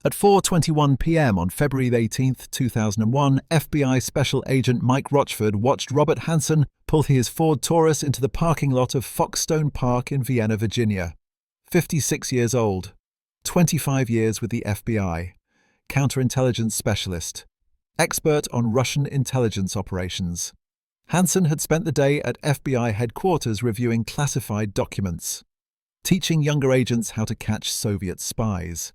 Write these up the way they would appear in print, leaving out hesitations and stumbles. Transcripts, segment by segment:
At 4:21 p.m. on February 18, 2001, FBI Special Agent Mike Rochford watched Robert Hanssen pull his Ford Taurus into the parking lot of Foxstone Park in Vienna, Virginia. 56 years old, 25 years with the FBI, counterintelligence specialist, expert on Russian intelligence operations. Hanssen had spent the day at FBI headquarters reviewing classified documents, teaching younger agents how to catch Soviet spies,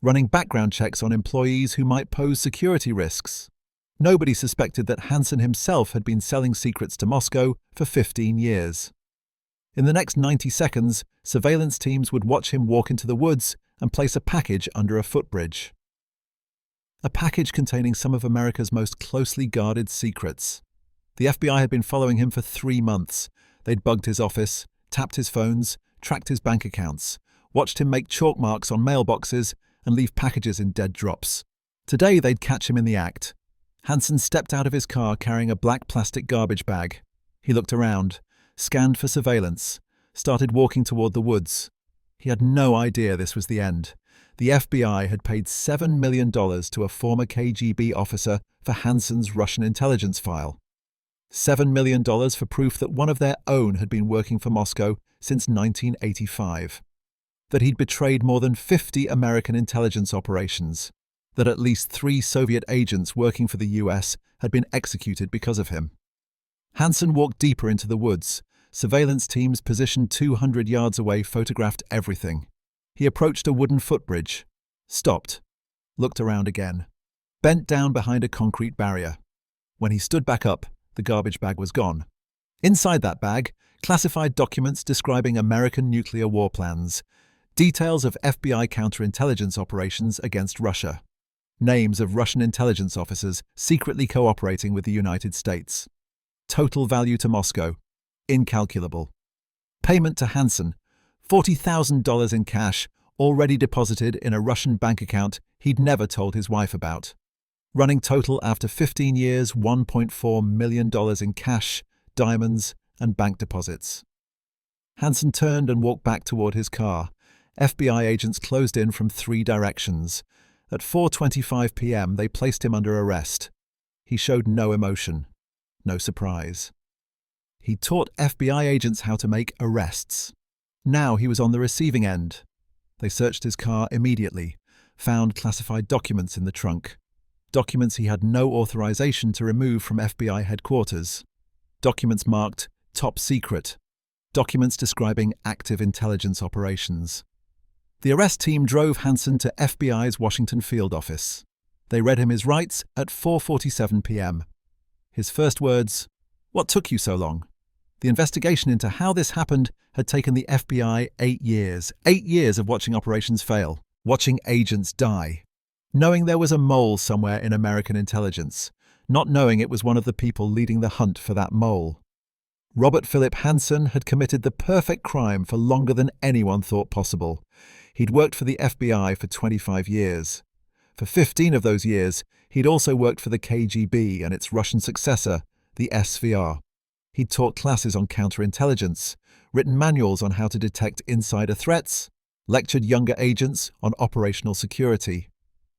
running background checks on employees who might pose security risks. Nobody suspected that Hanssen himself had been selling secrets to Moscow for 15 years. In the next 90 seconds, surveillance teams would watch him walk into the woods and place a package under a footbridge. A package containing some of America's most closely guarded secrets. The FBI had been following him for 3 months. They'd bugged his office, tapped his phones, tracked his bank accounts, watched him make chalk marks on mailboxes and leave packages in dead drops. Today they'd catch him in the act. Hanssen stepped out of his car carrying a black plastic garbage bag. He looked around, scanned for surveillance, started walking toward the woods. He had no idea this was the end. The FBI had paid $7 million to a former KGB officer for Hanssen's Russian intelligence file. $7 million for proof that one of their own had been working for Moscow since 1985. That he'd betrayed more than 50 American intelligence operations. That at least 3 Soviet agents working for the US had been executed because of him. Hanssen walked deeper into the woods. Surveillance teams positioned 200 yards away photographed everything. He approached a wooden footbridge, stopped, looked around again, bent down behind a concrete barrier. When he stood back up, the garbage bag was gone. Inside that bag, classified documents describing American nuclear war plans, details of FBI counterintelligence operations against Russia, names of Russian intelligence officers secretly cooperating with the United States. Total value to Moscow, incalculable. Payment to Hanssen, $40,000 in cash, already deposited in a Russian bank account he'd never told his wife about. Running total after 15 years, $1.4 million in cash, diamonds, and bank deposits. Hanssen turned and walked back toward his car. FBI agents closed in from 3 directions. At 4:25 p.m., they placed him under arrest. He showed no emotion, no surprise. He taught FBI agents how to make arrests. Now he was on the receiving end. They searched his car immediately, found classified documents in the trunk. Documents he had no authorization to remove from FBI headquarters. Documents marked top secret. Documents describing active intelligence operations. The arrest team drove Hanssen to FBI's Washington field office. They read him his rights at 4:47 p.m. His first words, "What took you so long?" The investigation into how this happened had taken the FBI 8 years. 8 years of watching operations fail, watching agents die, knowing there was a mole somewhere in American intelligence, not knowing it was one of the people leading the hunt for that mole. Robert Philip Hanssen had committed the perfect crime for longer than anyone thought possible. He'd worked for the FBI for 25 years. For 15 of those years, he'd also worked for the KGB and its Russian successor, the SVR. He'd taught classes on counterintelligence, written manuals on how to detect insider threats, lectured younger agents on operational security.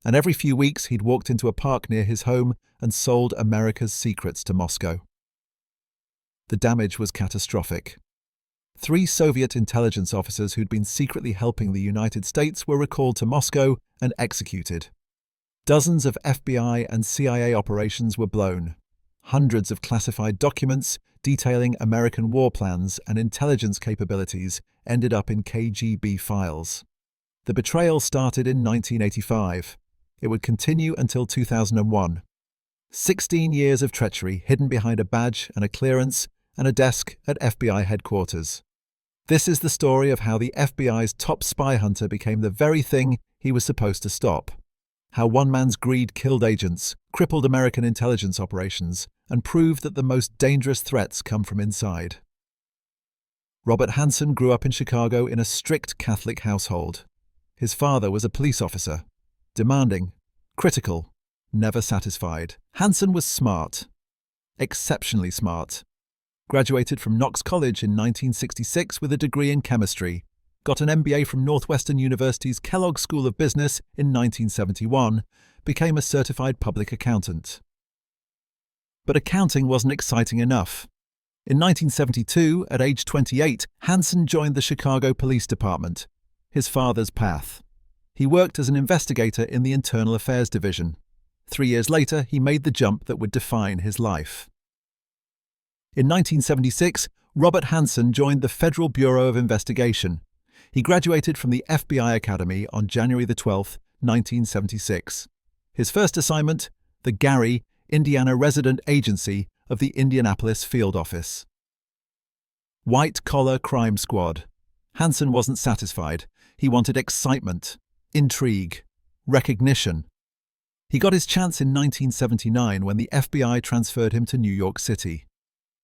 And every few weeks he'd walked into a park near his home and sold America's secrets to Moscow. The damage was catastrophic. 3 Soviet intelligence officers who'd been secretly helping the United States were recalled to Moscow and executed. Dozens of FBI and CIA operations were blown. Hundreds of classified documents detailing American war plans and intelligence capabilities ended up in KGB files. The betrayal started in 1985. It would continue until 2001. 16 years of treachery hidden behind a badge and a clearance and a desk at FBI headquarters. This is the story of how the FBI's top spy hunter became the very thing he was supposed to stop. How one man's greed killed agents, crippled American intelligence operations, and proved that the most dangerous threats come from inside. Robert Hanssen grew up in Chicago in a strict Catholic household. His father was a police officer, demanding, critical, never satisfied. Hanssen was smart, exceptionally smart. Graduated from Knox College in 1966 with a degree in chemistry. got an MBA from Northwestern University's Kellogg School of Business in 1971, became a certified public accountant. But accounting wasn't exciting enough. In 1972, at age 28, Hanssen joined the Chicago Police Department, his father's path. He worked as an investigator in the Internal Affairs Division. 3 years later, he made the jump that would define his life. In 1976, Robert Hanssen joined the Federal Bureau of Investigation. He graduated from the FBI Academy on January 12, 1976. His first assignment, the Gary, Indiana Resident Agency of the Indianapolis Field Office. White-collar crime squad. Hanssen wasn't satisfied. He wanted excitement, intrigue, recognition. He got his chance in 1979 when the FBI transferred him to New York City.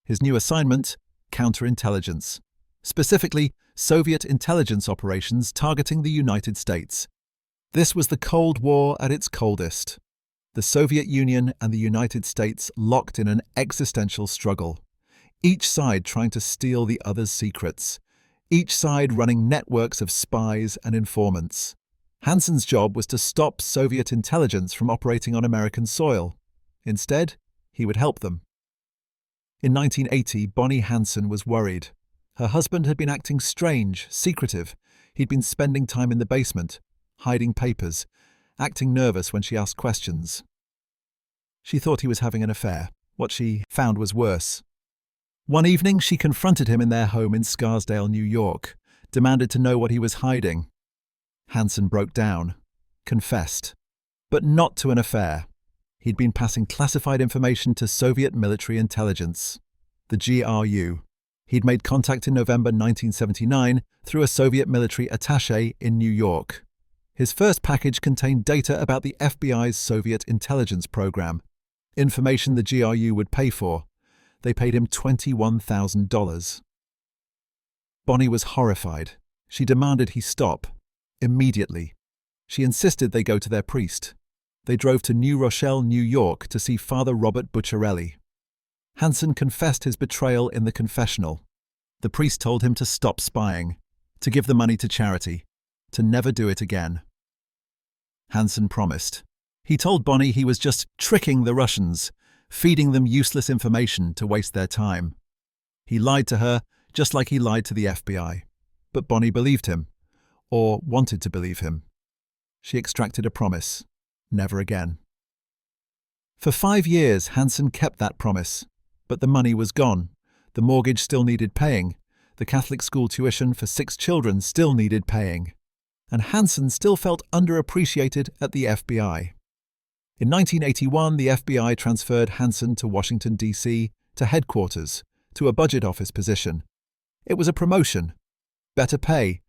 His new assignment, counterintelligence. Specifically, Soviet intelligence operations targeting the United States. This was the Cold War at its coldest. The Soviet Union and the United States locked in an existential struggle, each side trying to steal the other's secrets, each side running networks of spies and informants. Hanssen's job was to stop Soviet intelligence from operating on American soil. Instead, he would help them. In 1980, Bonnie Hanssen was worried. Her husband had been acting strange, secretive. He'd been spending time in the basement, hiding papers, acting nervous when she asked questions. She thought he was having an affair. What she found was worse. One evening, she confronted him in their home in Scarsdale, New York, demanded to know what he was hiding. Hanssen broke down, confessed, but not to an affair. He'd been passing classified information to Soviet military intelligence, the GRU. He'd made contact in November 1979 through a Soviet military attaché in New York. His first package contained data about the FBI's Soviet intelligence program, information the GRU would pay for. They paid him $21,000. Bonnie was horrified. She demanded he stop, immediately. She insisted they go to their priest. They drove to New Rochelle, New York to see Father Robert Bucciarelli. Hanssen confessed his betrayal in the confessional. The priest told him to stop spying, to give the money to charity, to never do it again. Hanssen promised. He told Bonnie he was just tricking the Russians, feeding them useless information to waste their time. He lied to her just like he lied to the FBI. But Bonnie believed him, or wanted to believe him. She extracted a promise. Never again. For 5 years, Hanssen kept that promise. But the money was gone. The mortgage still needed paying. The Catholic school tuition for 6 children still needed paying. And Hanssen still felt underappreciated at the FBI. In 1981, the FBI transferred Hanssen to Washington, D.C., to headquarters, to a budget office position. It was a promotion. Better pay,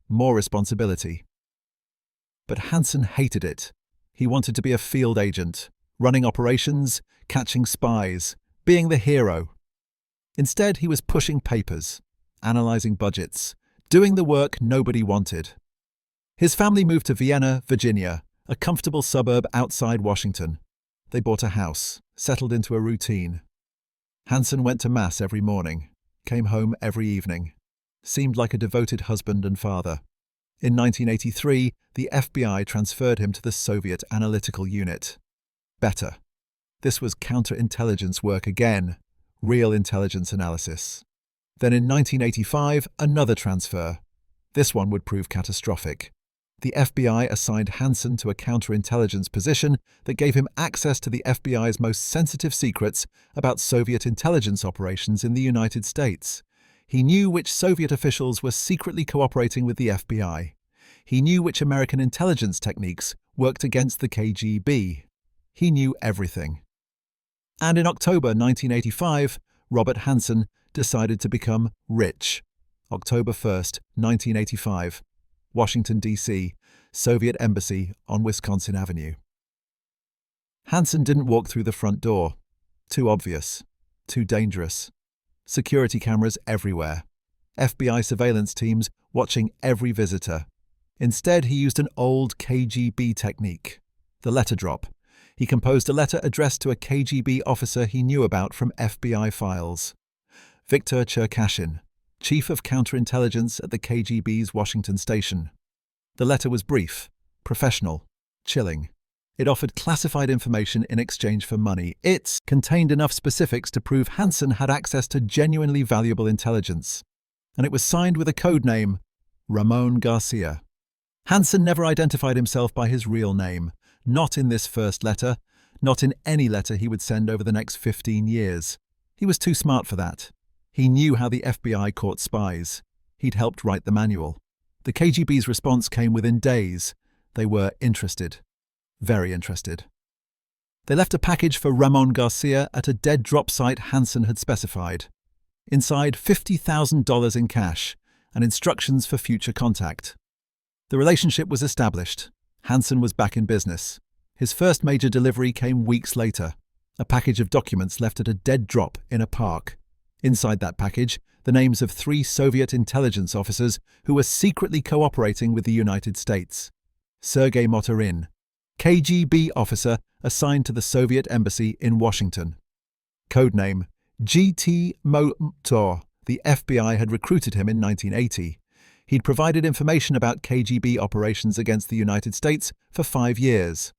more responsibility. But Hanssen hated it. He wanted to be a field agent, running operations, catching spies, being the hero. Instead, he was pushing papers, analyzing budgets, doing the work nobody wanted. His family moved to Vienna, Virginia, a comfortable suburb outside Washington. They bought a house, settled into a routine. Hanssen went to Mass every morning, came home every evening, seemed like a devoted husband and father. In 1983, the FBI transferred him to the Soviet Analytical Unit. Better. This was counterintelligence work again, real intelligence analysis. Then in 1985, another transfer. This one would prove catastrophic. The FBI assigned Hanssen to a counterintelligence position that gave him access to the FBI's most sensitive secrets about Soviet intelligence operations in the United States. He knew which Soviet officials were secretly cooperating with the FBI. He knew which American intelligence techniques worked against the KGB. He knew everything. And in October 1985, Robert Hanssen decided to become rich. October 1st, 1985. Washington, D.C., Soviet Embassy on Wisconsin Avenue. Hanssen didn't walk through the front door. Too obvious. Too dangerous. Security cameras everywhere. FBI surveillance teams watching every visitor. Instead, he used an old KGB technique. The letter drop. He composed a letter addressed to a KGB officer he knew about from FBI files. Viktor Cherkashin, chief of counterintelligence at the KGB's Washington station. The letter was brief, professional, chilling. It offered classified information in exchange for money. It contained enough specifics to prove Hanssen had access to genuinely valuable intelligence. And it was signed with a code name, Ramon Garcia. Hanssen never identified himself by his real name, not in this first letter, not in any letter he would send over the next 15 years. He was too smart for that. He knew how the FBI caught spies. He'd helped write the manual. The KGB's response came within days. They were interested. Very interested. They left a package for Ramon Garcia at a dead drop site Hanssen had specified. Inside, $50,000 in cash and instructions for future contact. The relationship was established. Hanssen was back in business. His first major delivery came weeks later. A package of documents left at a dead drop in a park. Inside that package, the names of 3 Soviet intelligence officers who were secretly cooperating with the United States. Sergei Motorin, KGB officer assigned to the Soviet embassy in Washington. Codename GT Motor. The FBI had recruited him in 1980. He'd provided information about KGB operations against the United States for 5 years.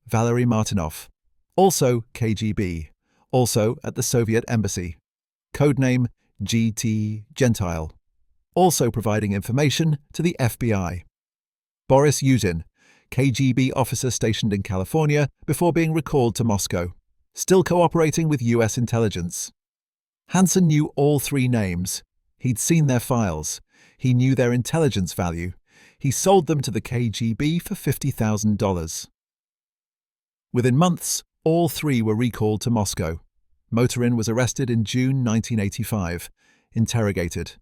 Valery Martinov, also KGB, also at the Soviet embassy. Codename GT Gentile, also providing information to the FBI. Boris Yuzin, KGB officer stationed in California before being recalled to Moscow, still cooperating with US intelligence. Hanssen knew all 3 names. He'd seen their files. He knew their intelligence value. He sold them to the KGB for $50,000. Within months, all 3 were recalled to Moscow. Motorin was arrested in June 1985, interrogated,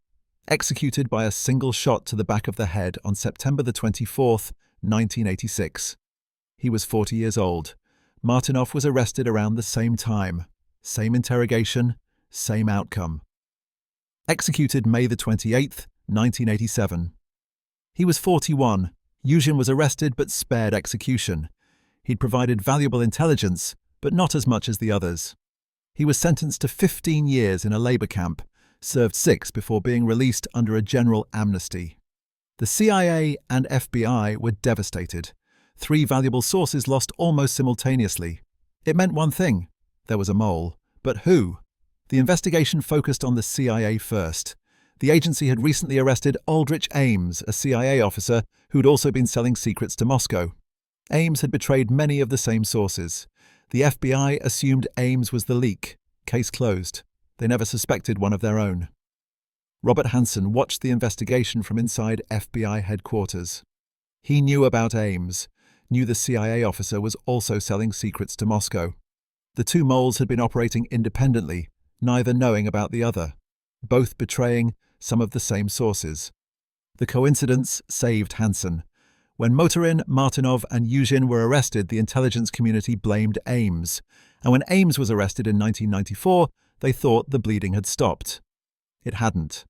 executed by a single shot to the back of the head on September 24th, 1986. He was 40 years old. Martinov was arrested around the same time. Same interrogation, same outcome. Executed May 28th, 1987. He was 41. Yuzhin was arrested but spared execution. He'd provided valuable intelligence, but not as much as the others. He was sentenced to 15 years in a labor camp, served 6 before being released under a general amnesty. The CIA and FBI were devastated. 3 valuable sources lost almost simultaneously. It meant one thing: there was a mole. But who? The investigation focused on the CIA first. The agency had recently arrested Aldrich Ames, a CIA officer who'd also been selling secrets to Moscow. Ames had betrayed many of the same sources. The FBI assumed Ames was the leak. Case closed. They never suspected one of their own. Robert Hanssen watched the investigation from inside FBI headquarters. He knew about Ames, knew the CIA officer was also selling secrets to Moscow. The 2 moles had been operating independently, neither knowing about the other, both betraying some of the same sources. The coincidence saved Hanssen. When Motorin, Martinov and Yuzhin were arrested, the intelligence community blamed Ames. And when Ames was arrested in 1994, they thought the bleeding had stopped. It hadn't.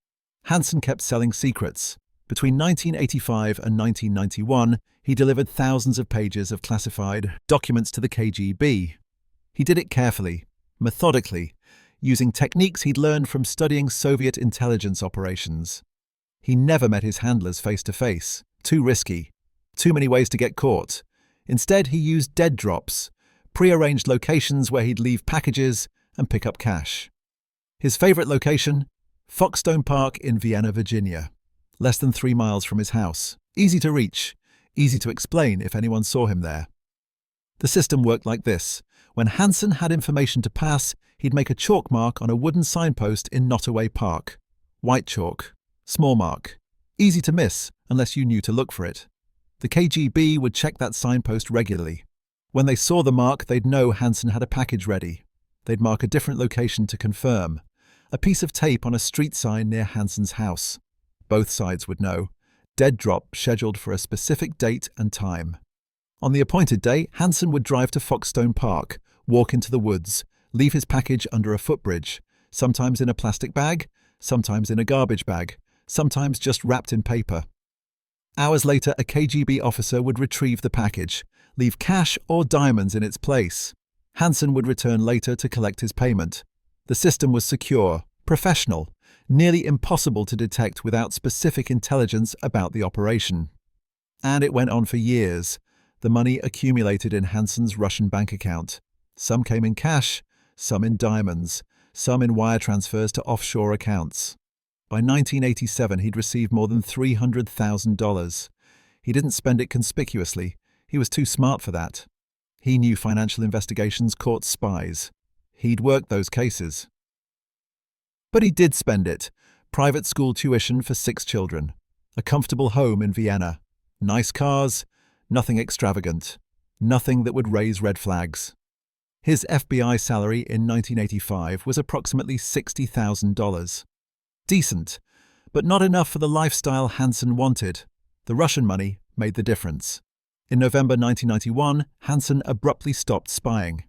Hanssen kept selling secrets. Between 1985 and 1991, he delivered thousands of pages of classified documents to the KGB. He did it carefully, methodically, using techniques he'd learned from studying Soviet intelligence operations. He never met his handlers face to face. Too risky. Too many ways to get caught. Instead, he used dead drops, pre-arranged locations where he'd leave packages and pick up cash. His favorite location? Foxstone Park in Vienna, Virginia. Less than 3 miles from his house. Easy to reach. Easy to explain if anyone saw him there. The system worked like this. When Hanssen had information to pass, he'd make a chalk mark on a wooden signpost in Nottoway Park. White chalk. Small mark. Easy to miss unless you knew to look for it. The KGB would check that signpost regularly. When they saw the mark, they'd know Hanssen had a package ready. They'd mark a different location to confirm. A piece of tape on a street sign near Hanssen's house. Both sides would know. Dead drop scheduled for a specific date and time. On the appointed day, Hanssen would drive to Foxstone Park, walk into the woods, leave his package under a footbridge, sometimes in a plastic bag, sometimes in a garbage bag, sometimes just wrapped in paper. Hours later, a KGB officer would retrieve the package, leave cash or diamonds in its place. Hanssen would return later to collect his payment. The system was secure, professional. nearly impossible to detect without specific intelligence about the operation. And it went on for years. The money accumulated in Hanssen's Russian bank account. Some came in cash, some in diamonds, some in wire transfers to offshore accounts. By 1987, he'd received more than $300,000. He didn't spend it conspicuously. He was too smart for that. He knew financial investigations caught spies. He'd worked those cases. But he did spend it. Private school tuition for 6 children. A comfortable home in Vienna. Nice cars. Nothing extravagant. Nothing that would raise red flags. His FBI salary in 1985 was approximately $60,000. Decent, but not enough for the lifestyle Hanssen wanted. The Russian money made the difference. In November 1991, Hanssen abruptly stopped spying.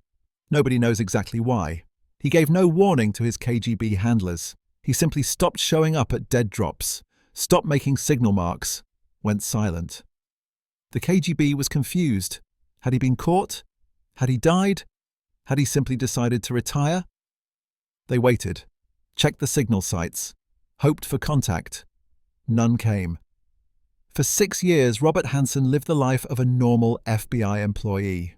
Nobody knows exactly why. He gave no warning to his KGB handlers. He simply stopped showing up at dead drops, stopped making signal marks, went silent. The KGB was confused. Had he been caught? Had he died? Had he simply decided to retire? They waited, checked the signal sites, hoped for contact. None came. For 6 years, Robert Hanssen lived the life of a normal FBI employee.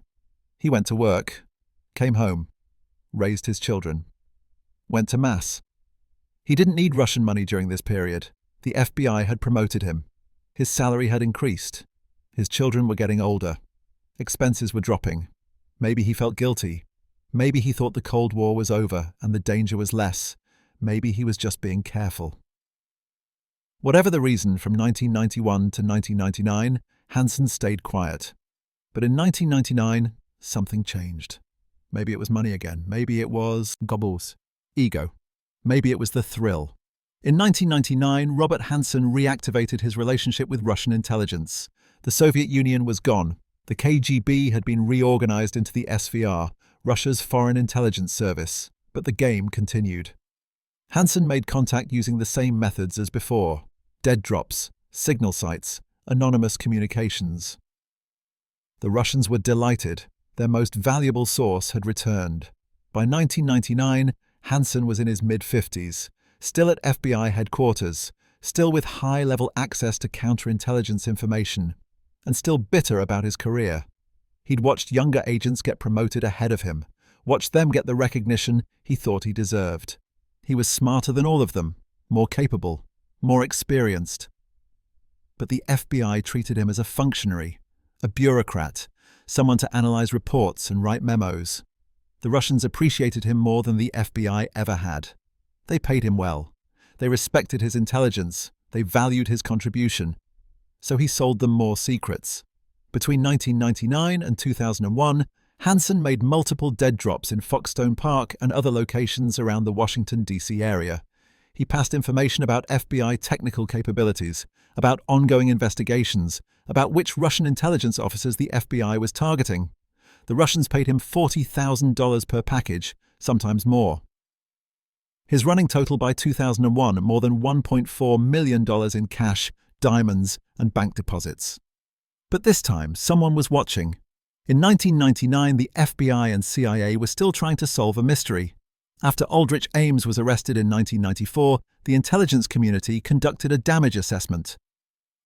He went to work, came home, raised his children, went to mass. He didn't need Russian money during this period. The FBI had promoted him. His salary had increased. His children were getting older. Expenses were dropping. Maybe he felt guilty. Maybe he thought the Cold War was over and the danger was less. Maybe he was just being careful. Whatever the reason, from 1991 to 1999, Hanssen stayed quiet. But in 1999, something changed. Maybe it was money again. Maybe it was gobbles, ego. Maybe it was the thrill. In 1999, Robert Hanssen reactivated his relationship with Russian intelligence. The Soviet Union was gone. The KGB had been reorganized into the SVR, Russia's Foreign Intelligence Service. But the game continued. Hanssen made contact using the same methods as before: dead drops, signal sites, anonymous communications. The Russians were delighted. Their most valuable source had returned. By 1999, Hanssen was in his mid-50s, still at FBI headquarters, still with high-level access to counterintelligence information, and still bitter about his career. He'd watched younger agents get promoted ahead of him, watched them get the recognition he thought he deserved. He was smarter than all of them, more capable, more experienced. But the FBI treated him as a functionary, a bureaucrat, someone to analyze reports and write memos. The Russians appreciated him more than the FBI ever had. They paid him well. They respected his intelligence. They valued his contribution. So he sold them more secrets. Between 1999 and 2001, Hanssen made multiple dead drops in Foxstone Park and other locations around the Washington, D.C. area. He passed information about FBI technical capabilities, about ongoing investigations, about which Russian intelligence officers the FBI was targeting. The Russians paid him $40,000 per package, sometimes more. His running total by 2001, more than $1.4 million in cash, diamonds, and bank deposits. But this time, someone was watching. In 1999, the FBI and CIA were still trying to solve a mystery. After Aldrich Ames was arrested in 1994, the intelligence community conducted a damage assessment.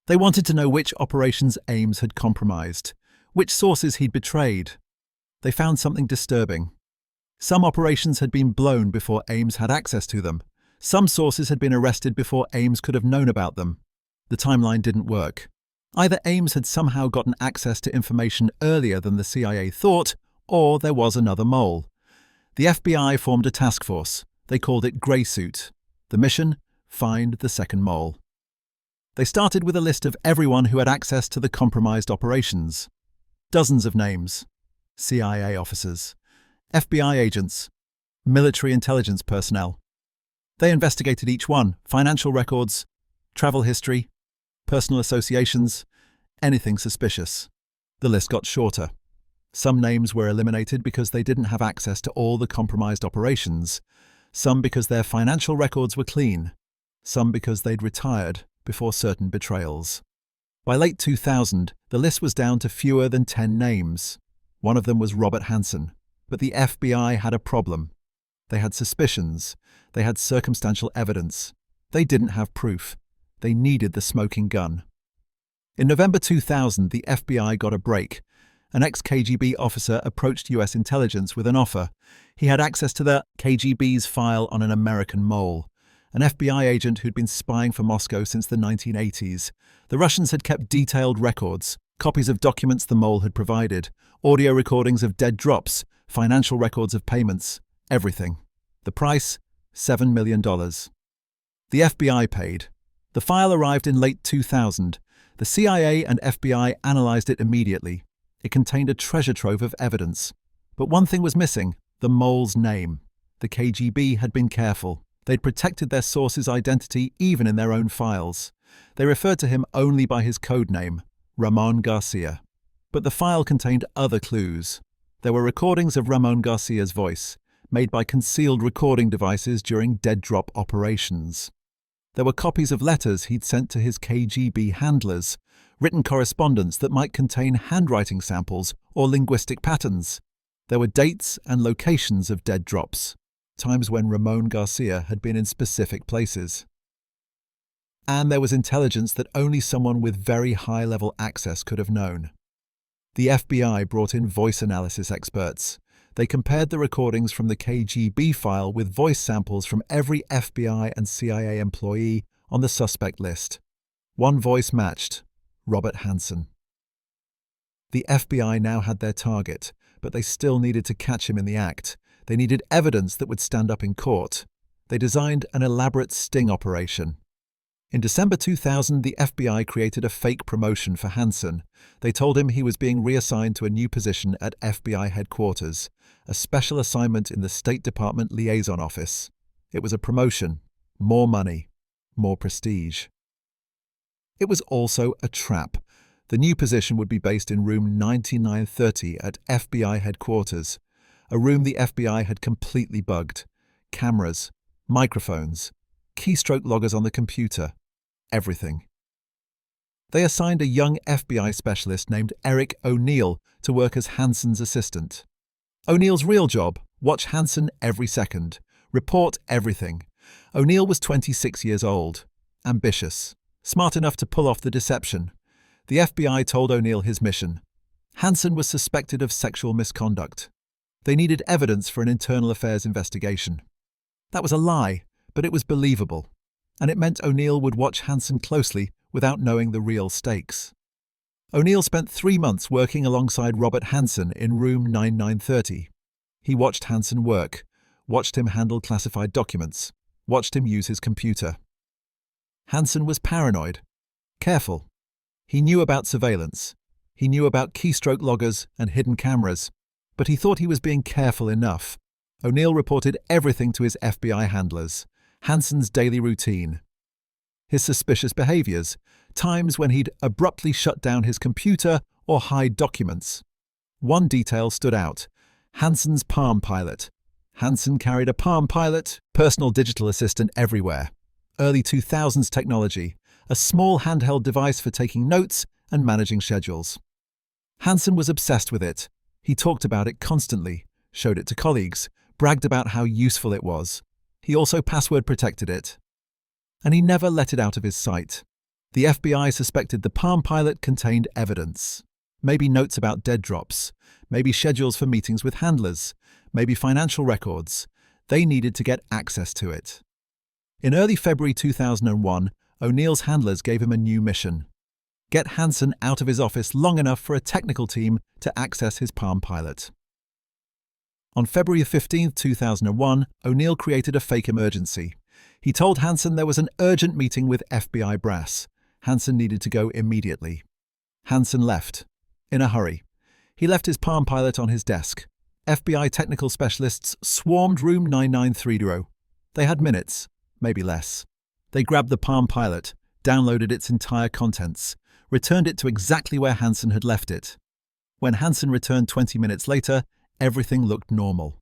They wanted to know which operations Ames had compromised, which sources he'd betrayed. They found something disturbing. Some operations had been blown before Ames had access to them. Some sources had been arrested before Ames could have known about them. The timeline didn't work. Either Ames had somehow gotten access to information earlier than the CIA thought, or there was another mole. The FBI formed a task force. They called it Grey Suit. The mission? Find the second mole. They started with a list of everyone who had access to the compromised operations. Dozens of names. CIA officers, FBI agents, military intelligence personnel. They investigated each one: financial records, travel history, personal associations, anything suspicious. The list got shorter. Some names were eliminated because they didn't have access to all the compromised operations, some because their financial records were clean, some because they'd retired before certain betrayals. By late 2000, the list was down to fewer than 10 names. One of them was Robert Hanssen, but the FBI had a problem. They had suspicions, they had circumstantial evidence, They didn't have proof. They needed the smoking gun. In November 2000, the FBI got a break. An ex-KGB officer approached US intelligence with an offer. He had access to the KGB's file on an American mole, an FBI agent who'd been spying for Moscow since the 1980s. The Russians had kept detailed records, copies of documents the mole had provided, audio recordings of dead drops, financial records of payments, everything. The price? $7 million. The FBI paid. The file arrived in late 2000. The CIA and FBI analyzed it immediately. It contained a treasure trove of evidence. But one thing was missing: the mole's name. The KGB had been careful. They'd protected their source's identity even in their own files. They referred to him only by his code name, Ramon Garcia. But the file contained other clues. There were recordings of Ramon Garcia's voice, made by concealed recording devices during dead drop operations. There were copies of letters he'd sent to his KGB handlers, written correspondence that might contain handwriting samples or linguistic patterns. There were dates and locations of dead drops, times when Ramon Garcia had been in specific places. And there was intelligence that only someone with very high-level access could have known. The FBI brought in voice analysis experts. They compared the recordings from the KGB file with voice samples from every FBI and CIA employee on the suspect list. One voice matched: Robert Hanssen. The FBI now had their target, but they still needed to catch him in the act. They needed evidence that would stand up in court. They designed an elaborate sting operation. In December 2000, the FBI created a fake promotion for Hanssen. They told him he was being reassigned to a new position at FBI headquarters, a special assignment in the State Department Liaison Office. It was a promotion, more money, more prestige. It was also a trap. The new position would be based in room 9930 at FBI headquarters, a room the FBI had completely bugged. Cameras, microphones, keystroke loggers on the computer, everything. They assigned a young FBI specialist named Eric O'Neill to work as Hanssen's assistant. O'Neill's real job: watch Hanssen every second, report everything. O'Neill was 26 years old, ambitious, smart enough to pull off the deception. The FBI told O'Neill his mission. Hanssen was suspected of sexual misconduct. They needed evidence for an internal affairs investigation. That was a lie, but it was believable, and it meant O'Neill would watch Hanssen closely without knowing the real stakes. O'Neill spent 3 months working alongside Robert Hanssen in room 9930. He watched Hanssen work, watched him handle classified documents, watched him use his computer. Hanssen was paranoid, careful. He knew about surveillance. He knew about keystroke loggers and hidden cameras, but he thought he was being careful enough. O'Neill reported everything to his FBI handlers: Hanssen's daily routine, his suspicious behaviors, times when he'd abruptly shut down his computer or hide documents. One detail stood out: Hanssen's Palm Pilot. Hanssen carried a Palm Pilot, personal digital assistant everywhere. Early 2000s technology, a small handheld device for taking notes and managing schedules. Hanssen was obsessed with it. He talked about it constantly, showed it to colleagues, bragged about how useful it was. He also password protected it. And he never let it out of his sight. The FBI suspected the Palm Pilot contained evidence. Maybe notes about dead drops, maybe schedules for meetings with handlers, maybe financial records. They needed to get access to it. In early February 2001, O'Neill's handlers gave him a new mission: get Hanssen out of his office long enough for a technical team to access his Palm Pilot. On February 15, 2001, O'Neill created a fake emergency. He told Hanssen there was an urgent meeting with FBI brass. Hanssen needed to go immediately. Hanssen left, in a hurry. He left his Palm Pilot on his desk. FBI technical specialists swarmed room 9930. They had minutes, maybe less. They grabbed the Palm Pilot, downloaded its entire contents, returned it to exactly where Hanssen had left it. When Hanssen returned 20 minutes later, everything looked normal.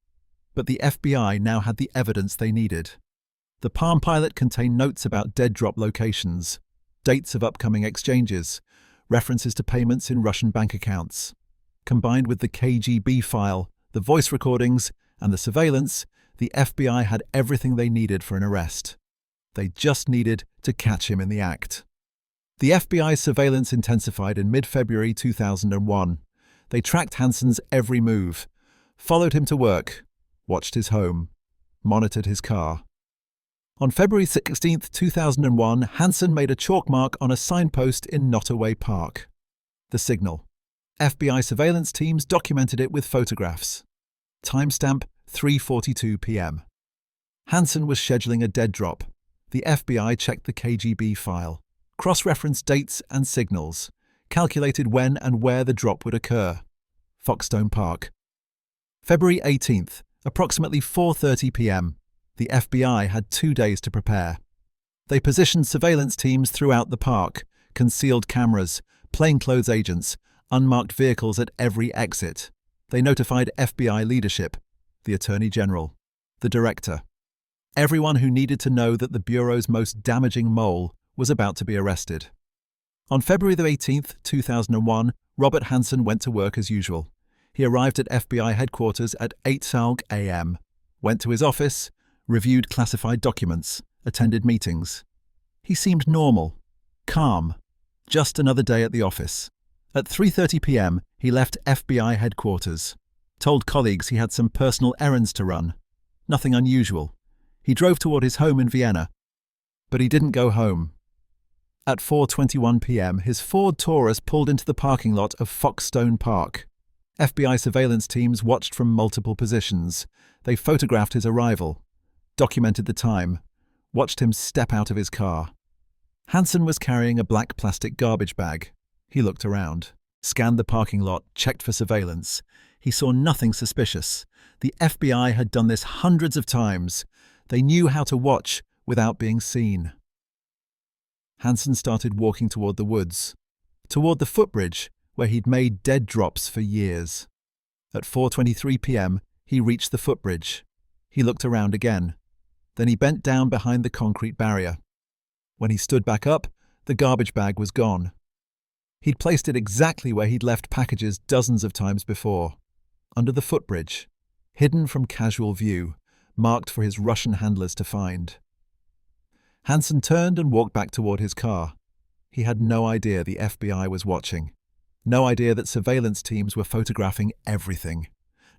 But the FBI now had the evidence they needed. The Palm Pilot contained notes about dead drop locations, dates of upcoming exchanges, references to payments in Russian bank accounts. Combined with the KGB file, the voice recordings, and the surveillance, the FBI had everything they needed for an arrest. They just needed to catch him in the act. The FBI's surveillance intensified in mid-February 2001. They tracked Hanssen's every move, followed him to work, watched his home, monitored his car. On February 16, 2001, Hanssen made a chalk mark on a signpost in Nottoway Park. The signal. FBI surveillance teams documented it with photographs. Timestamp 3:42 p.m. Hanssen was scheduling a dead drop. The FBI checked the KGB file, cross-referenced dates and signals, calculated when and where the drop would occur. Foxstone Park. February 18th, approximately 4:30 p.m. The FBI had 2 days to prepare. They positioned surveillance teams throughout the park, concealed cameras, plainclothes agents, unmarked vehicles at every exit. They notified FBI leadership, the Attorney General, the Director, everyone who needed to know that the Bureau's most damaging mole was about to be arrested. On February 18th, 2001, Robert Hanssen went to work as usual. He arrived at FBI headquarters at 8:00 a.m., went to his office, reviewed classified documents, attended meetings. He seemed normal, calm, just another day at the office. At 3:30 p.m., he left FBI headquarters, told colleagues he had some personal errands to run. Nothing unusual. He drove toward his home in Vienna. But he didn't go home. At 4:21 p.m., his Ford Taurus pulled into the parking lot of Foxstone Park. FBI surveillance teams watched from multiple positions. They photographed his arrival, documented the time, watched him step out of his car. Hanssen was carrying a black plastic garbage bag. He looked around, scanned the parking lot, checked for surveillance. He saw nothing suspicious. The FBI had done this hundreds of times. They knew how to watch without being seen. Hanssen started walking toward the woods, toward the footbridge where he'd made dead drops for years. At 4:23 p.m., he reached the footbridge. He looked around again. Then he bent down behind the concrete barrier. When he stood back up, the garbage bag was gone. He'd placed it exactly where he'd left packages dozens of times before, under the footbridge, hidden from casual view, marked for his Russian handlers to find. Hanssen turned and walked back toward his car. He had no idea the FBI was watching. No idea that surveillance teams were photographing everything.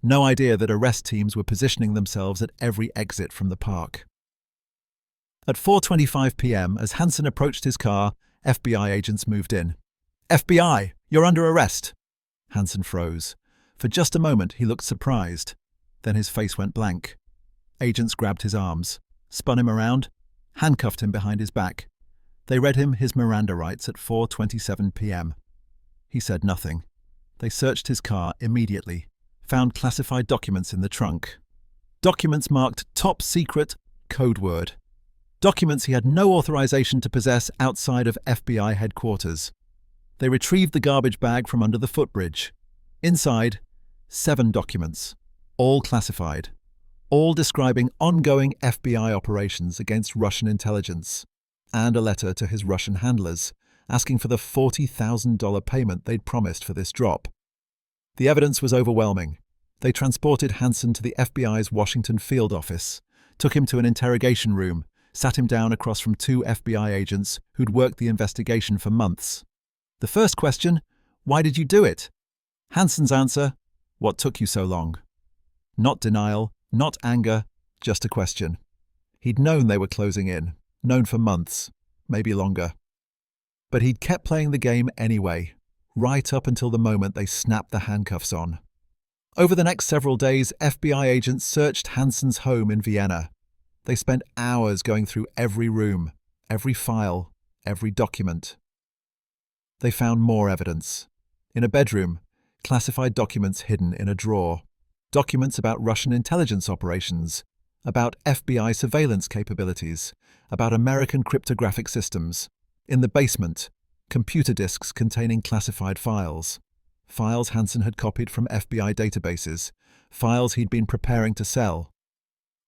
No idea that arrest teams were positioning themselves at every exit from the park. At 4:25 p.m., as Hanssen approached his car, FBI agents moved in. "FBI, you're under arrest!" Hanssen froze. For just a moment, he looked surprised. Then his face went blank. Agents grabbed his arms, spun him around, handcuffed him behind his back. They read him his Miranda rights at 4:27 p.m. He said nothing. They searched his car immediately, found classified documents in the trunk. Documents marked top secret, code word. Documents he had no authorization to possess outside of FBI headquarters. They retrieved the garbage bag from under the footbridge. Inside, 7 documents, all classified, all describing ongoing FBI operations against Russian intelligence, and a letter to his Russian handlers asking for the $40,000 payment they'd promised for this drop. The evidence was overwhelming. They transported Hanssen to the FBI's Washington field office, took him to an interrogation room, sat him down across from 2 FBI agents who'd worked the investigation for months. The first question, "Why did you do it?" Hanssen's answer, "What took you so long?" Not denial, not anger, just a question. He'd known they were closing in, known for months, maybe longer. But he'd kept playing the game anyway, right up until the moment they snapped the handcuffs on. Over the next several days, FBI agents searched Hanssen's home in Vienna. They spent hours going through every room, every file, every document. They found more evidence. In a bedroom, classified documents hidden in a drawer. Documents about Russian intelligence operations, about FBI surveillance capabilities, about American cryptographic systems. In the basement, computer disks containing classified files. Files Hanssen had copied from FBI databases. Files he'd been preparing to sell.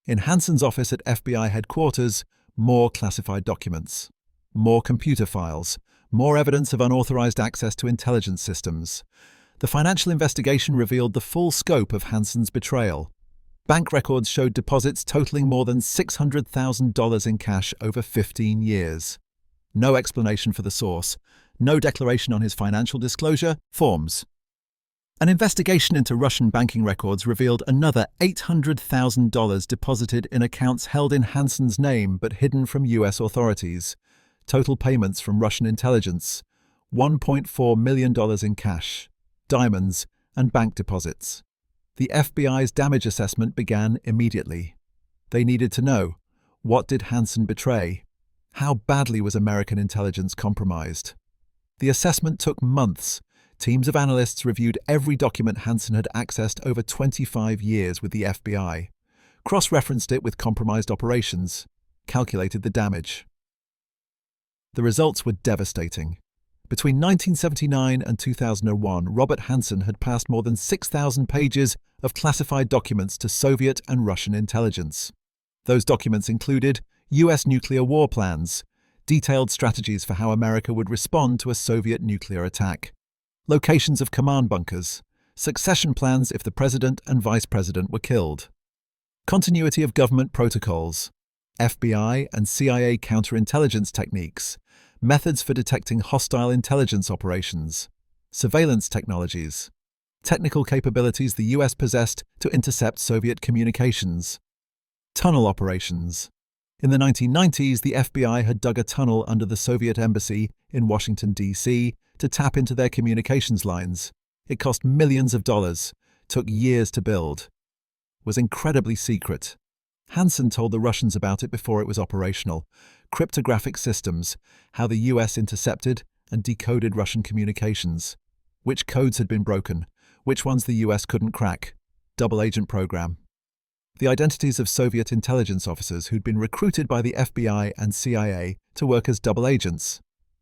In Hanssen's office at FBI headquarters, more classified documents. More computer files. More evidence of unauthorized access to intelligence systems. The financial investigation revealed the full scope of Hanssen's betrayal. Bank records showed deposits totaling more than $600,000 in cash over 15 years. No explanation for the source, no declaration on his financial disclosure forms. An investigation into Russian banking records revealed another $800,000 deposited in accounts held in Hanssen's name but hidden from US authorities. Total payments from Russian intelligence: $1.4 million in cash, diamonds, and bank deposits. The FBI's damage assessment began immediately. They needed to know, what did Hanssen betray? How badly was American intelligence compromised? The assessment took months. Teams of analysts reviewed every document Hanssen had accessed over 25 years with the FBI, cross-referenced it with compromised operations, calculated the damage. The results were devastating. Between 1979 and 2001, Robert Hanssen had passed more than 6,000 pages of classified documents to Soviet and Russian intelligence. Those documents included US nuclear war plans, detailed strategies for how America would respond to a Soviet nuclear attack, locations of command bunkers, succession plans if the president and vice president were killed, continuity of government protocols, FBI and CIA counterintelligence techniques, methods for detecting hostile intelligence operations, surveillance technologies, technical capabilities the US possessed to intercept Soviet communications, tunnel operations. In the 1990s, the FBI had dug a tunnel under the Soviet embassy in Washington, D.C. to tap into their communications lines. It cost millions of dollars, took years to build, was incredibly secret. Hanssen told the Russians about it before it was operational. Cryptographic systems, how the US intercepted and decoded Russian communications, which codes had been broken, which ones the US couldn't crack. Double agent program. The identities of Soviet intelligence officers who'd been recruited by the FBI and CIA to work as double agents.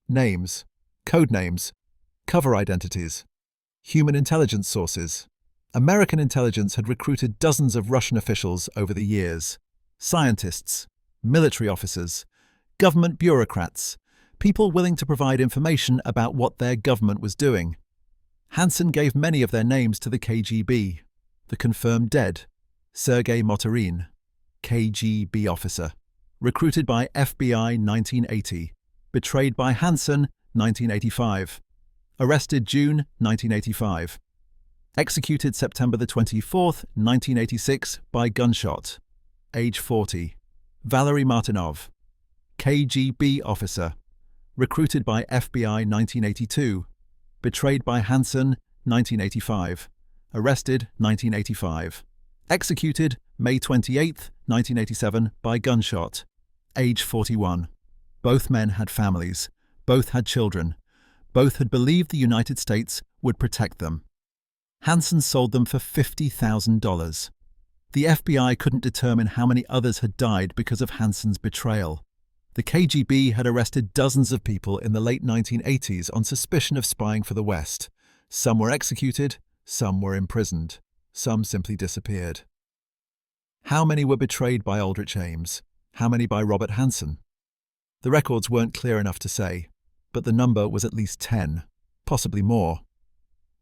Names, code names, cover identities, human intelligence sources. American intelligence had recruited dozens of Russian officials over the years. Scientists, military officers, government bureaucrats, people willing to provide information about what their government was doing. Hanssen gave many of their names to the KGB. The confirmed dead: Sergei Motorin, KGB officer, recruited by FBI 1980, betrayed by Hanssen 1985, arrested June 1985, executed September 24, 1986 by gunshot, age 40, Valery Martinov, KGB officer, recruited by FBI 1982, betrayed by Hanssen 1985, arrested 1985. Executed May 28, 1987 by gunshot, age 41. Both men had families, both had children, both had believed the United States would protect them. Hanssen sold them for $50,000. The FBI couldn't determine how many others had died because of Hanssen's betrayal. The KGB had arrested dozens of people in the late 1980s on suspicion of spying for the West. Some were executed, some were imprisoned. Some simply disappeared. How many were betrayed by Aldrich Ames? How many by Robert Hanssen? The records weren't clear enough to say, but the number was at least 10, possibly more.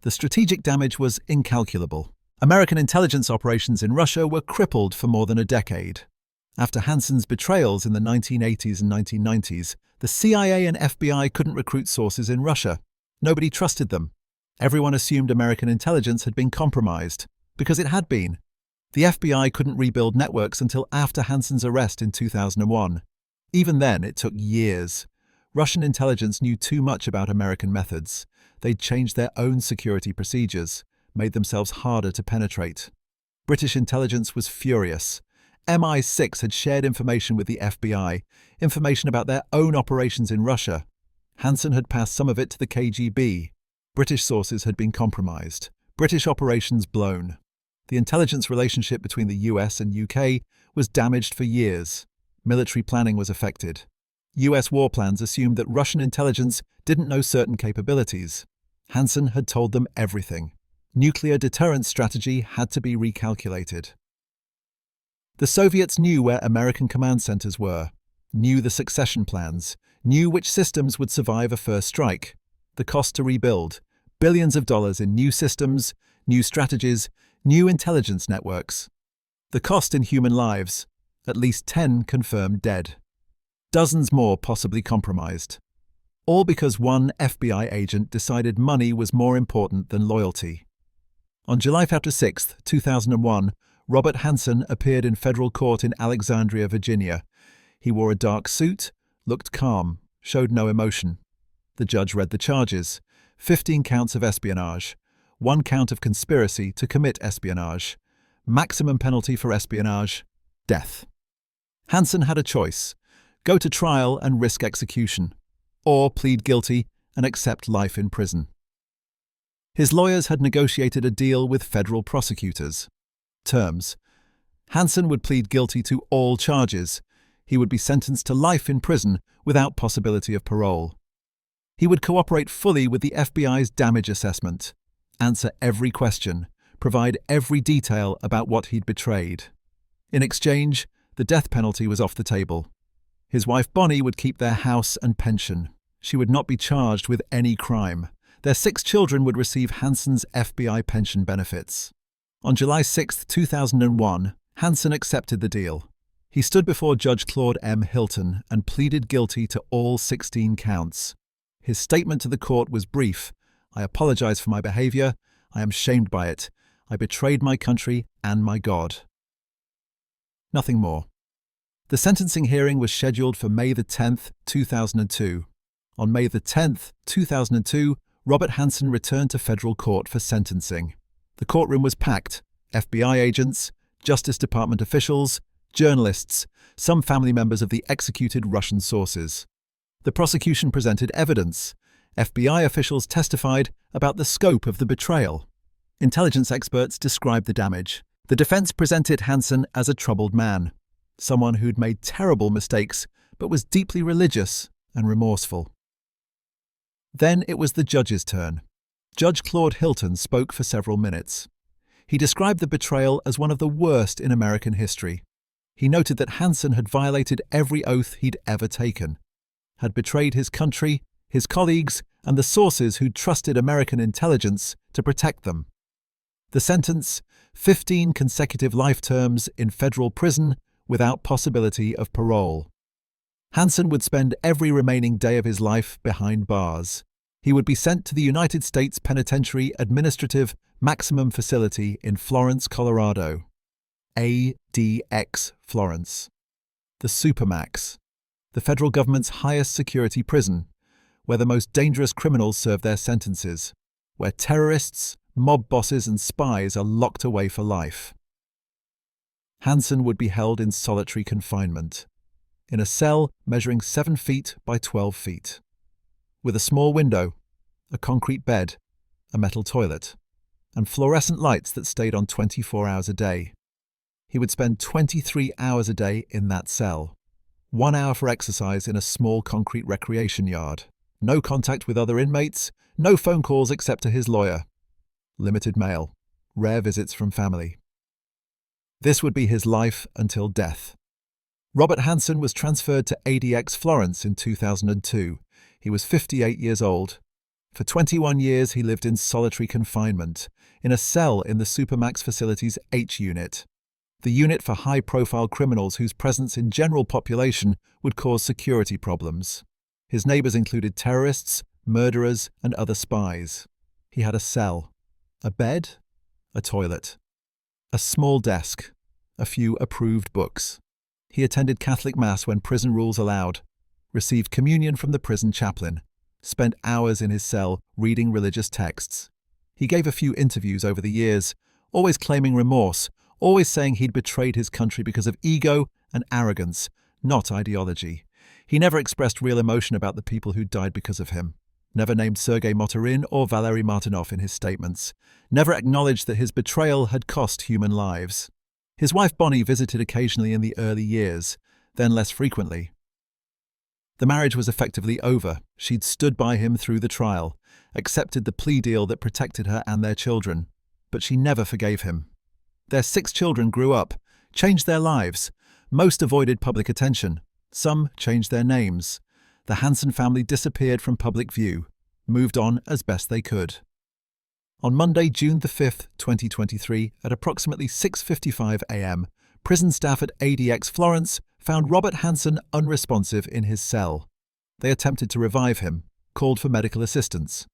The strategic damage was incalculable. American intelligence operations in Russia were crippled for more than a decade. After Hanssen's betrayals in the 1980s and 1990s, the CIA and FBI couldn't recruit sources in Russia. Nobody trusted them. Everyone assumed American intelligence had been compromised, because it had been. The FBI couldn't rebuild networks until after Hanssen's arrest in 2001. Even then, it took years. Russian intelligence knew too much about American methods. They'd changed their own security procedures, made themselves harder to penetrate. British intelligence was furious. MI6 had shared information with the FBI, information about their own operations in Russia. Hanssen had passed some of it to the KGB. British sources had been compromised. British operations blown. The intelligence relationship between the US and UK was damaged for years. Military planning was affected. US war plans assumed that Russian intelligence didn't know certain capabilities. Hanssen had told them everything. Nuclear deterrence strategy had to be recalculated. The Soviets knew where American command centers were, knew the succession plans, knew which systems would survive a first strike, the cost to rebuild, billions of dollars in new systems, new strategies, new intelligence networks. The cost in human lives: at least 10 confirmed dead. Dozens more possibly compromised. All because one FBI agent decided money was more important than loyalty. On July 6, 2001, Robert Hanssen appeared in federal court in Alexandria, Virginia. He wore a dark suit, looked calm, showed no emotion. The judge read the charges: 15 counts of espionage, 1 count of conspiracy to commit espionage. Maximum penalty for espionage: death. Hanssen had a choice: go to trial and risk execution, or plead guilty and accept life in prison. His lawyers had negotiated a deal with federal prosecutors. Terms: Hanssen would plead guilty to all charges. He would be sentenced to life in prison without possibility of parole. He would cooperate fully with the FBI's damage assessment, answer every question, provide every detail about what he'd betrayed. In exchange, the death penalty was off the table. His wife Bonnie would keep their house and pension. She would not be charged with any crime. Their 6 children would receive Hanssen's FBI pension benefits. On July 6, 2001, Hanssen accepted the deal. He stood before Judge Claude M. Hilton and pleaded guilty to all 16 counts. His statement to the court was brief: "I apologize for my behavior. I am shamed by it. I betrayed my country and my God." Nothing more. The sentencing hearing was scheduled for May 10, 2002. On May 10, 2002, Robert Hanssen returned to federal court for sentencing. The courtroom was packed: FBI agents, Justice Department officials, journalists, some family members of the executed Russian sources. The prosecution presented evidence. FBI officials testified about the scope of the betrayal. Intelligence experts described the damage. The defense presented Hanssen as a troubled man, someone who'd made terrible mistakes but was deeply religious and remorseful. Then it was the judge's turn. Judge Claude Hilton spoke for several minutes. He described the betrayal as one of the worst in American history. He noted that Hanssen had violated every oath he'd ever taken, had betrayed his country, his colleagues, and the sources who'd trusted American intelligence to protect them. The sentence: 15 consecutive life terms in federal prison without possibility of parole. Hanssen would spend every remaining day of his life behind bars. He would be sent to the United States Penitentiary Administrative Maximum Facility in Florence, Colorado. ADX Florence. The Supermax, the federal government's highest security prison, where the most dangerous criminals serve their sentences, where terrorists, mob bosses and spies are locked away for life. Hanssen would be held in solitary confinement, in a cell measuring 7 feet by 12 feet, with a small window, a concrete bed, a metal toilet, and fluorescent lights that stayed on 24 hours a day. He would spend 23 hours a day in that cell. 1 hour for exercise in a small concrete recreation yard. No contact with other inmates, no phone calls except to his lawyer. Limited mail, rare visits from family. This would be his life until death. Robert Hanssen was transferred to ADX Florence in 2002. He was 58 years old. For 21 years he lived in solitary confinement, in a cell in the Supermax facility's H unit, the unit for high-profile criminals whose presence in general population would cause security problems. His neighbors included terrorists, murderers, and other spies. He had a cell, a bed, a toilet, a small desk, a few approved books. He attended Catholic Mass when prison rules allowed, received communion from the prison chaplain, spent hours in his cell reading religious texts. He gave a few interviews over the years, always claiming remorse, always saying he'd betrayed his country because of ego and arrogance, not ideology. He never expressed real emotion about the people who died because of him. Never named Sergei Motorin or Valery Martinov in his statements. Never acknowledged that his betrayal had cost human lives. His wife Bonnie visited occasionally in the early years, then less frequently. The marriage was effectively over. She'd stood by him through the trial, accepted the plea deal that protected her and their children, but she never forgave him. Their 6 children grew up, changed their lives. Most avoided public attention. Some changed their names. The Hanssen family disappeared from public view, moved on as best they could. On Monday, June 5, 2023, at approximately 6:55 a.m., Prison staff at ADX Florence found Robert Hanssen unresponsive in his cell. They attempted to revive him, called for medical assistance.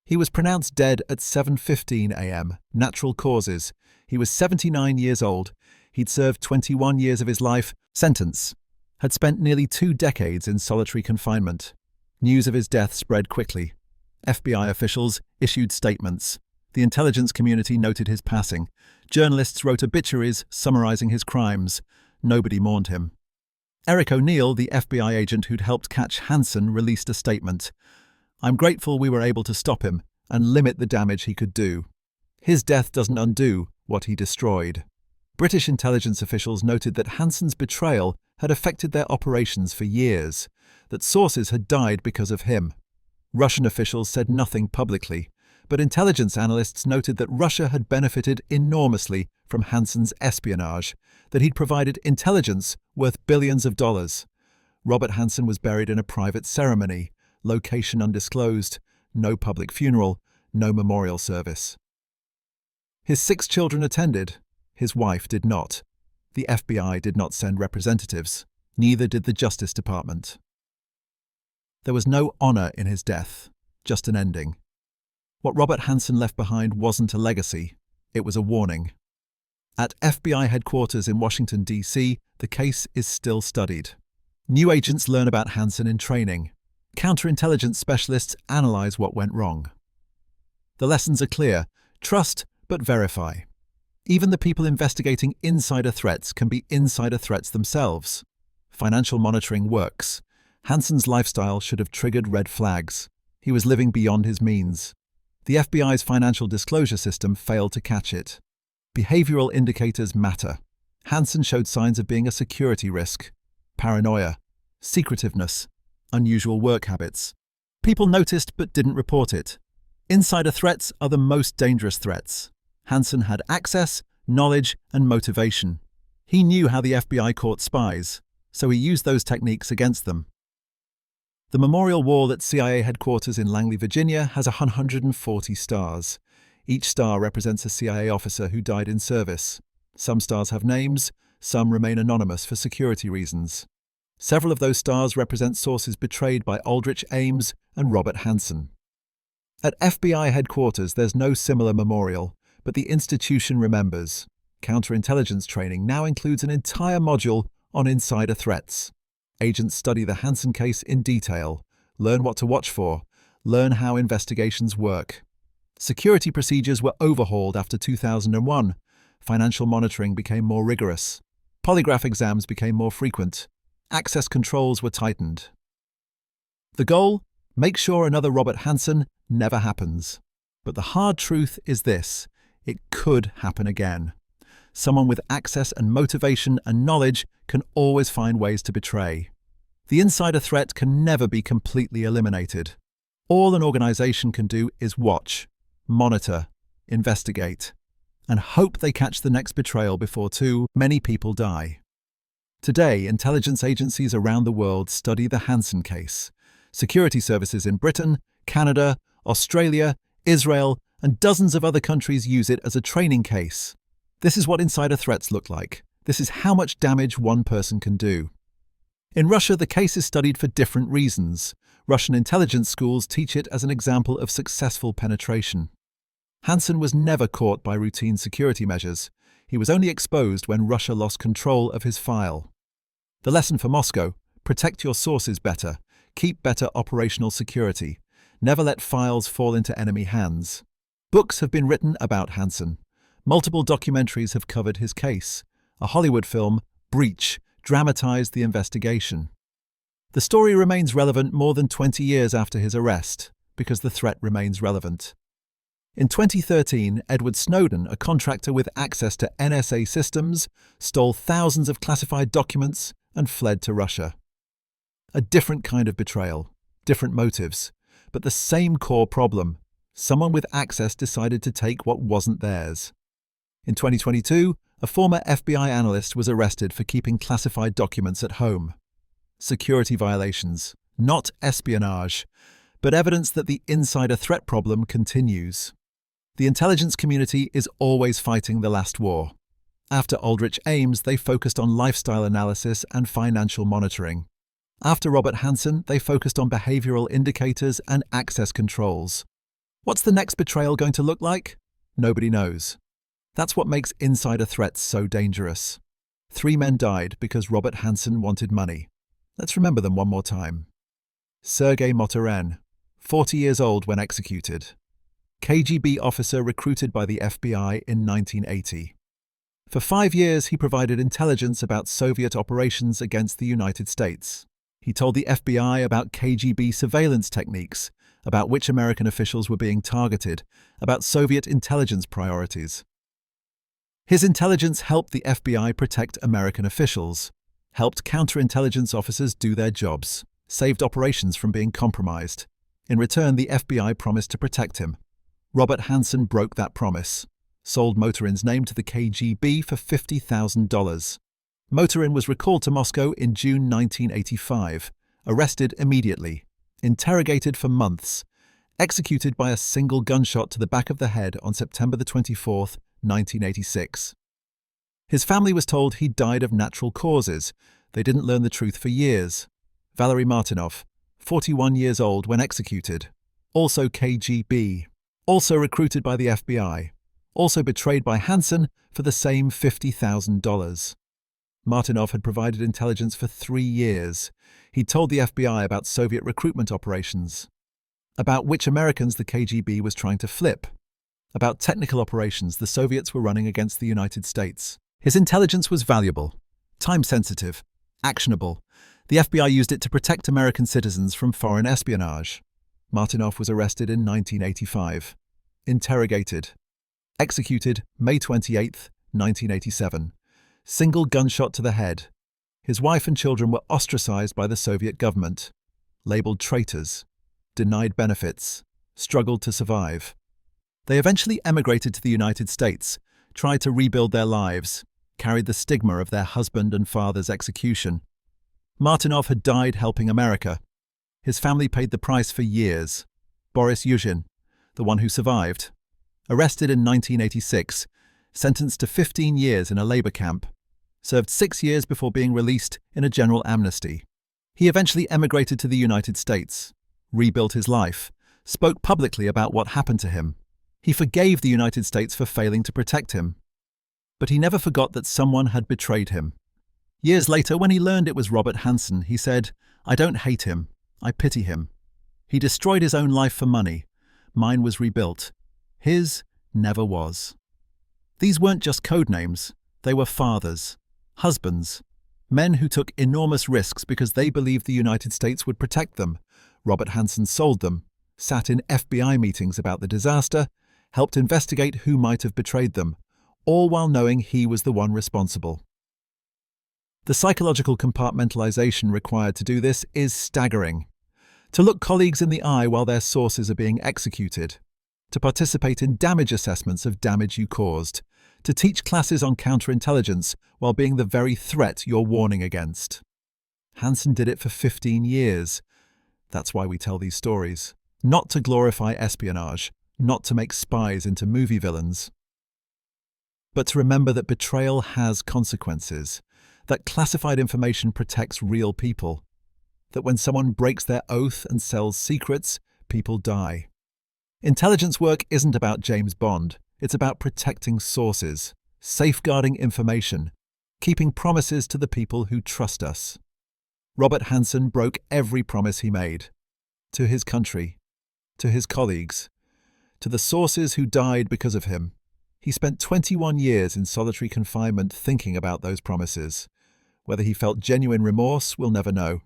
He was pronounced dead at 7:15 a.m., natural causes. He was 79 years old. He'd served 21 years of his life sentence, had spent nearly 2 decades in solitary confinement. News of his death spread quickly. FBI officials issued statements. The intelligence community noted his passing. Journalists wrote obituaries summarizing his crimes. Nobody mourned him. Eric O'Neill, the FBI agent who'd helped catch Hanssen, released a statement. "I'm grateful we were able to stop him and limit the damage he could do. His death doesn't undo what he destroyed." British intelligence officials noted that Hanssen's betrayal had affected their operations for years, that sources had died because of him. Russian officials said nothing publicly, but intelligence analysts noted that Russia had benefited enormously from Hanssen's espionage, that he'd provided intelligence worth billions of dollars. Robert Hanssen was buried in a private ceremony, location undisclosed, no public funeral, no memorial service. His 6 children attended. His wife did not. The FBI did not send representatives. Neither did the Justice Department. There was no honor in his death, just an ending. What Robert Hanssen left behind wasn't a legacy, it was a warning. At FBI headquarters in Washington, D.C., the case is still studied. New agents learn about Hanssen in training. Counterintelligence specialists analyze what went wrong. The lessons are clear: trust but verify. Even the people investigating insider threats can be insider threats themselves. Financial monitoring works. Hanssen's lifestyle should have triggered red flags. He was living beyond his means. The FBI's financial disclosure system failed to catch it. Behavioral indicators matter. Hanssen showed signs of being a security risk. Paranoia, secretiveness, unusual work habits. People noticed but didn't report it. Insider threats are the most dangerous threats. Hanssen had access, knowledge, and motivation. He knew how the FBI caught spies, so he used those techniques against them. The memorial wall at CIA headquarters in Langley, Virginia, has 140 stars. Each star represents a CIA officer who died in service. Some stars have names, some remain anonymous for security reasons. Several of those stars represent sources betrayed by Aldrich Ames and Robert Hanssen. At FBI headquarters, there's no similar memorial, but the institution remembers. Counterintelligence training now includes an entire module on insider threats. Agents study the Hanssen case in detail, learn what to watch for, learn how investigations work. Security procedures were overhauled after 2001. Financial monitoring became more rigorous. Polygraph exams became more frequent. Access controls were tightened. The goal? Make sure another Robert Hanssen never happens. But the hard truth is this: it could happen again. Someone with access and motivation and knowledge can always find ways to betray. The insider threat can never be completely eliminated. All an organization can do is watch, monitor, investigate, and hope they catch the next betrayal before too many people die. Today, intelligence agencies around the world study the Hanssen case. Security services in Britain, Canada, Australia, Israel, and dozens of other countries use it as a training case. This is what insider threats look like. This is how much damage one person can do. In Russia, the case is studied for different reasons. Russian intelligence schools teach it as an example of successful penetration. Hanssen was never caught by routine security measures. He was only exposed when Russia lost control of his file. The lesson for Moscow: protect your sources better, keep better operational security, never let files fall into enemy hands. Books have been written about Hanssen. Multiple documentaries have covered his case. A Hollywood film, Breach, dramatized the investigation. The story remains relevant more than 20 years after his arrest, because the threat remains relevant. In 2013, Edward Snowden, a contractor with access to NSA systems, stole thousands of classified documents and fled to Russia. A different kind of betrayal, different motives, but the same core problem. Someone with access decided to take what wasn't theirs. In 2022, a former FBI analyst was arrested for keeping classified documents at home. Security violations, not espionage, but evidence that the insider threat problem continues. The intelligence community is always fighting the last war. After Aldrich Ames, they focused on lifestyle analysis and financial monitoring. After Robert Hanssen, they focused on behavioral indicators and access controls. What's the next betrayal going to look like? Nobody knows. That's what makes insider threats so dangerous. 3 men died because Robert Hanssen wanted money. Let's remember them one more time. Sergei Motoren, 40 years old when executed. KGB officer recruited by the FBI in 1980. For 5 years, he provided intelligence about Soviet operations against the United States. He told the FBI about KGB surveillance techniques, about which American officials were being targeted, about Soviet intelligence priorities. His intelligence helped the FBI protect American officials, helped counterintelligence officers do their jobs, saved operations from being compromised. In return, the FBI promised to protect him. Robert Hanssen broke that promise, sold Motorin's name to the KGB for $50,000. Motorin was recalled to Moscow in June 1985, arrested immediately, interrogated for months, executed by a single gunshot to the back of the head on September 24, 1986. His family was told he died of natural causes. They didn't learn the truth for years. Valery Martinov, 41 years old when executed, also KGB, also recruited by the FBI, also betrayed by Hanssen for the same $50,000. Martinov had provided intelligence for 3 years. He told the FBI about Soviet recruitment operations, about which Americans the KGB was trying to flip, about technical operations the Soviets were running against the United States. His intelligence was valuable, time-sensitive, actionable. The FBI used it to protect American citizens from foreign espionage. Martinov was arrested in 1985, interrogated, executed May 28, 1987. Single gunshot to the head. His wife and children were ostracized by the Soviet government, labeled traitors, denied benefits, struggled to survive. They eventually emigrated to the United States, tried to rebuild their lives, carried the stigma of their husband and father's execution. Martinov had died helping America. His family paid the price for years. Boris Yuzhin, the one who survived, arrested in 1986, sentenced to 15 years in a labor camp, served 6 years before being released in a general amnesty. He eventually emigrated to the United States, rebuilt his life, spoke publicly about what happened to him. He forgave the United States for failing to protect him. But he never forgot that someone had betrayed him. Years later, when he learned it was Robert Hanssen, he said, "I don't hate him, I pity him. He destroyed his own life for money. Mine was rebuilt. His never was." These weren't just code names. They were fathers, husbands, men who took enormous risks because they believed the United States would protect them. Robert Hanssen sold them, sat in FBI meetings about the disaster, helped investigate who might have betrayed them, all while knowing he was the one responsible. The psychological compartmentalization required to do this is staggering. To look colleagues in the eye while their sources are being executed, to participate in damage assessments of damage you caused, to teach classes on counterintelligence while being the very threat you're warning against. Hanssen did it for 15 years. That's why we tell these stories. Not to glorify espionage, not to make spies into movie villains, but to remember that betrayal has consequences, that classified information protects real people, that when someone breaks their oath and sells secrets, people die. Intelligence work isn't about James Bond. It's about protecting sources, safeguarding information, keeping promises to the people who trust us. Robert Hanssen broke every promise he made. To his country, to his colleagues, to the sources who died because of him. He spent 21 years in solitary confinement thinking about those promises. Whether he felt genuine remorse, we'll never know.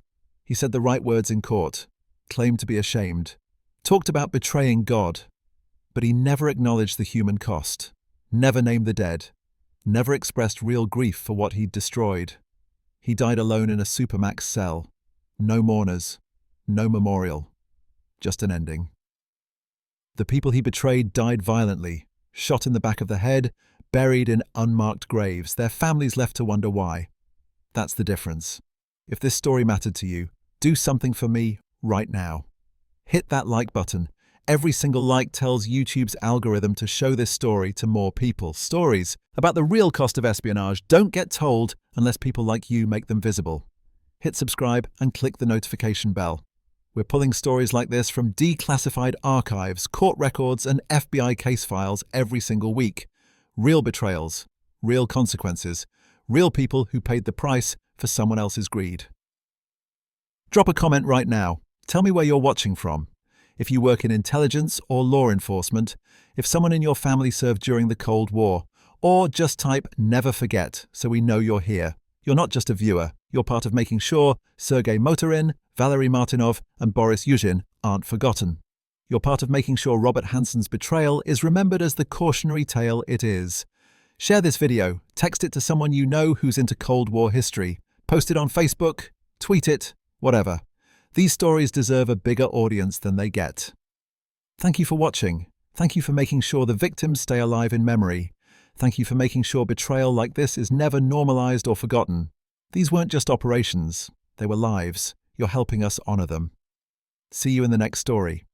He said the right words in court, claimed to be ashamed, talked about betraying God, but he never acknowledged the human cost, never named the dead, never expressed real grief for what he'd destroyed. He died alone in a supermax cell. No mourners, no memorial, just an ending. The people he betrayed died violently, shot in the back of the head, buried in unmarked graves, their families left to wonder why. That's the difference. If this story mattered to you, do something for me right now. Hit that like button Every single like tells YouTube's algorithm to show this story to more people. Stories about the real cost of espionage don't get told unless people like you make them visible. Hit subscribe and click the notification bell. We're pulling stories like this from declassified archives, court records, and FBI case files every single week. Real betrayals, real consequences, real people who paid the price for someone else's greed. Drop a comment right now. Tell me where you're watching from. If you work in intelligence or law enforcement, if someone in your family served during the Cold War, or just type "never forget" so we know you're here. You're not just a viewer, you're part of making sure Sergei Motorin, Valery Martinov, and Boris Yuzhin aren't forgotten. You're part of making sure Robert Hanssen's betrayal is remembered as the cautionary tale it is. Share this video, text it to someone you know who's into Cold War history, post it on Facebook, tweet it, whatever. These stories deserve a bigger audience than they get. Thank you for watching. Thank you for making sure the victims stay alive in memory. Thank you for making sure betrayal like this is never normalized or forgotten. These weren't just operations, they were lives. You're helping us honor them. See you in the next story.